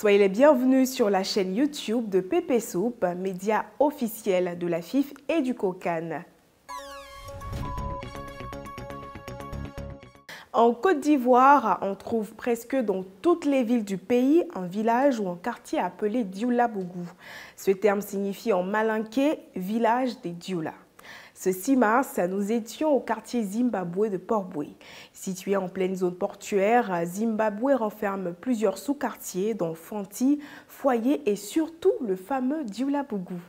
Soyez les bienvenus sur la chaîne YouTube de Pépé Soup, média officiel de la FIF et du COCAN. En Côte d'Ivoire, on trouve presque dans toutes les villes du pays un village ou un quartier appelé Dioula-Bougou. Ce terme signifie en malinké « village des Dioula ». Ce 6 mars, nous étions au quartier Zimbabwe de Port-Boué. Situé en pleine zone portuaire, Zimbabwe renferme plusieurs sous-quartiers dont Fanti, Foyer et surtout le fameux Dioula-Bougou.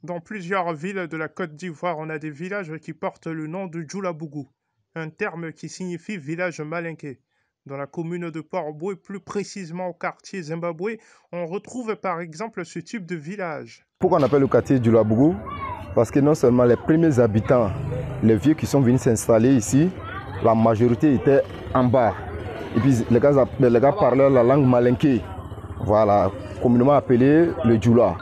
Dans plusieurs villes de la Côte d'Ivoire, on a des villages qui portent le nom de Dioula-Bougou, un terme qui signifie village malinké. Dans la commune de Port-Boué, plus précisément au quartier Zimbabwe, on retrouve par exemple ce type de village. Pourquoi on appelle le quartier Dioula-Bougou? Parce que non seulement les premiers habitants, les vieux qui sont venus s'installer ici, la majorité était en bas. Et puis les gars parlaient la langue malinké, voilà, communément appelé le Dioula.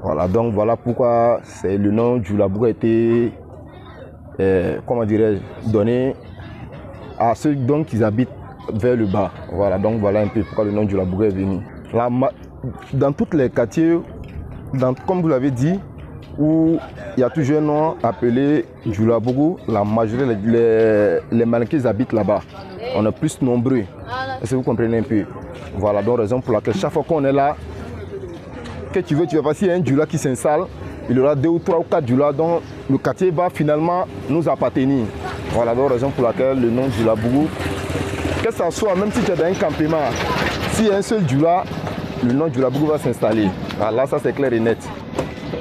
Voilà, donc voilà pourquoi le nom Dioula-Bougou a été, comment dirais-je, donné à ceux donc qui habitent vers le bas. Voilà, donc voilà un peu pourquoi le nom Dioula-Bougou est venu. Dans tous les quartiers, comme vous l'avez dit, où il y a toujours un nom appelé Dioula-Bougou, la majorité, les malinqués habitent là-bas. On est plus nombreux. Est-ce que vous comprenez un peu? Voilà, donc raison pour laquelle chaque fois qu'on est là, que tu veux pas, s'il y a un Dioula qui s'installe, il y aura 2 ou 3 ou 4 Dioula, donc le quartier va finalement nous appartenir. Voilà, donc raison pour laquelle le nom Dioula-Bougou, que ça soit, même si tu es dans un campement, s'il y a un seul Dioula, le nom Dioula-Bougou va s'installer. Voilà, ça c'est clair et net.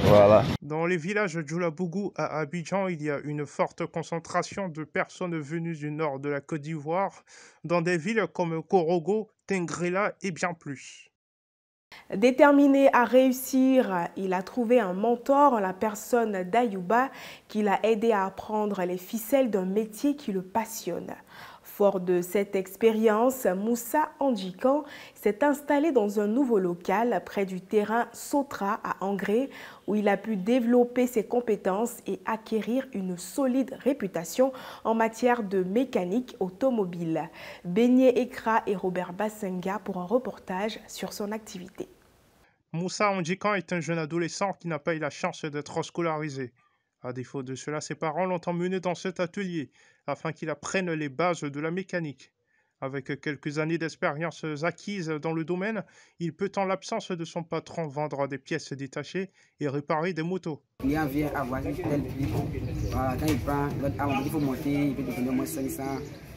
Voilà. Dans les villages Dioula-Bougou à Abidjan, il y a une forte concentration de personnes venues du nord de la Côte d'Ivoire, dans des villes comme Korogo, Tengrela et bien plus. Déterminé à réussir, il a trouvé un mentor en la personne d'Ayouba qui l'a aidé à apprendre les ficelles d'un métier qui le passionne. Fort de cette expérience, Moussa Andjikan s'est installé dans un nouveau local près du terrain Sotra à Angré où il a pu développer ses compétences et acquérir une solide réputation en matière de mécanique automobile. Beignet Ekra et Robert Bassenga pour un reportage sur son activité. Moussa Andjikan est un jeune adolescent qui n'a pas eu la chance d'être scolarisé. À défaut de cela, ses parents l'ont emmené dans cet atelier afin qu'il apprenne les bases de la mécanique. Avec quelques années d'expérience acquises dans le domaine, il peut en l'absence de son patron vendre des pièces détachées et réparer des motos. Le client vient avoir tel prix. Voilà, quand il prend, il faut monter, il peut te donner moins 500.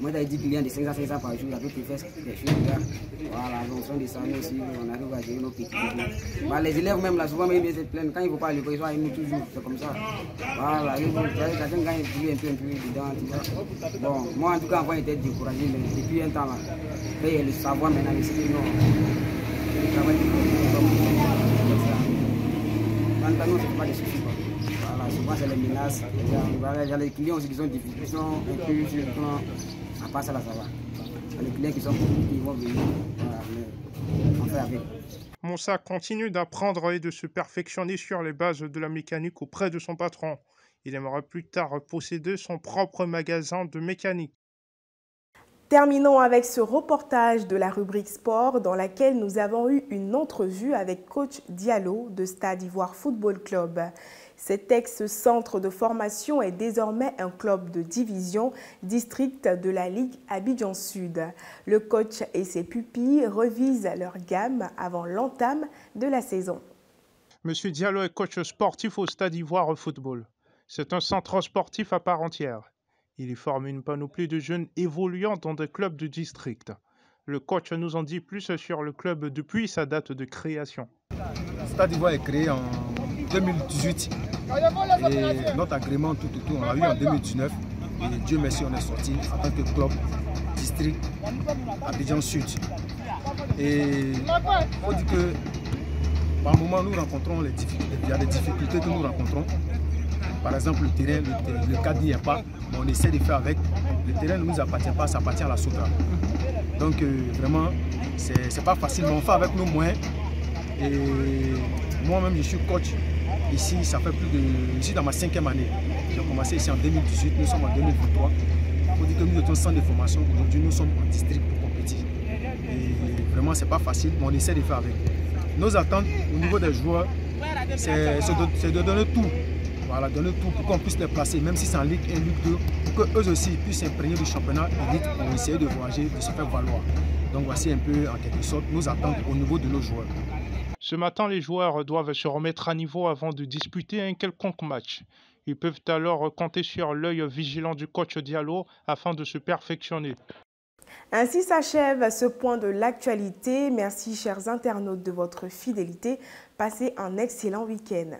Moi, j'ai dit clients de 500 par jour, il a d'autres qui fait des choses. Voilà, donc on descend aussi, on arrive à gérer nos petits bébés. Voilà, les élèves même, là, souvent, ils se plaignent. Quand ils ne vont pas à l'école, ils sont avec nous toujours, c'est comme ça. Voilà, chacun gagne un peu dedans, tu vois. Bon, moi, en tout cas, avant, j'étais découragé, mais depuis un temps, là, et le savoir maintenant, je sais que non, le travail comme ça. Maintenant, non, c'est pas des soucis. Voilà, souvent, c'est les menaces. Il y a les clients aussi qui sont difficiles, qui sont un peu sur le plan. À part ça, là, ça va. Il y a les clients qui sont qui vont venir. Voilà, mais on fait avec. Moussa continue d'apprendre et de se perfectionner sur les bases de la mécanique auprès de son patron. Il aimerait plus tard posséder son propre magasin de mécanique. Terminons avec ce reportage de la rubrique sport dans laquelle nous avons eu une entrevue avec coach Diallo de Stade Ivoire Football Club. Cet ex-centre de formation est désormais un club de division district de la Ligue Abidjan Sud. Le coach et ses pupilles revisent leur gamme avant l'entame de la saison. Monsieur Diallo est coach sportif au Stade Ivoire Football. C'est un centre sportif à part entière. Il y forme une panoplie de jeunes évoluant dans des clubs de district. Le coach nous en dit plus sur le club depuis sa date de création. Stade d'Ivoire est créé en 2018 et notre agrément tout on l'a eu en 2019 et Dieu merci on est sorti en tant que club district Abidjan Sud. Et il faut dire que par moment nous rencontrons les difficultés, il y a des difficultés que nous rencontrons. Par exemple le terrain, le cadre n'y est pas, mais on essaie de faire avec. Le terrain ne nous appartient pas, ça appartient à la Sotra. Donc vraiment, c'est pas facile, mais on fait avec nos moyens. Et moi-même, je suis coach ici, ça fait plus de... Je suis dans ma 5e année. J'ai commencé ici en 2018, nous sommes en 2023. Il faut dire que nous étions centre de formation. Aujourd'hui, nous sommes en district pour compétir. Et Vraiment, c'est pas facile, mais on essaie de faire avec. Nos attentes au niveau des joueurs, c'est de donner tout. Voilà, donner tout pour qu'on puisse les placer, même si c'est en Ligue 1, Ligue 2, pour qu'eux aussi puissent s'imprégner du championnat élite pour essayer de voyager, de se faire valoir. Donc voici un peu, en quelque sorte, nos attentes au niveau de nos joueurs. Ce matin, les joueurs doivent se remettre à niveau avant de disputer un quelconque match. Ils peuvent alors compter sur l'œil vigilant du coach Diallo afin de se perfectionner. Ainsi s'achève ce point de l'actualité. Merci chers internautes de votre fidélité. Passez un excellent week-end.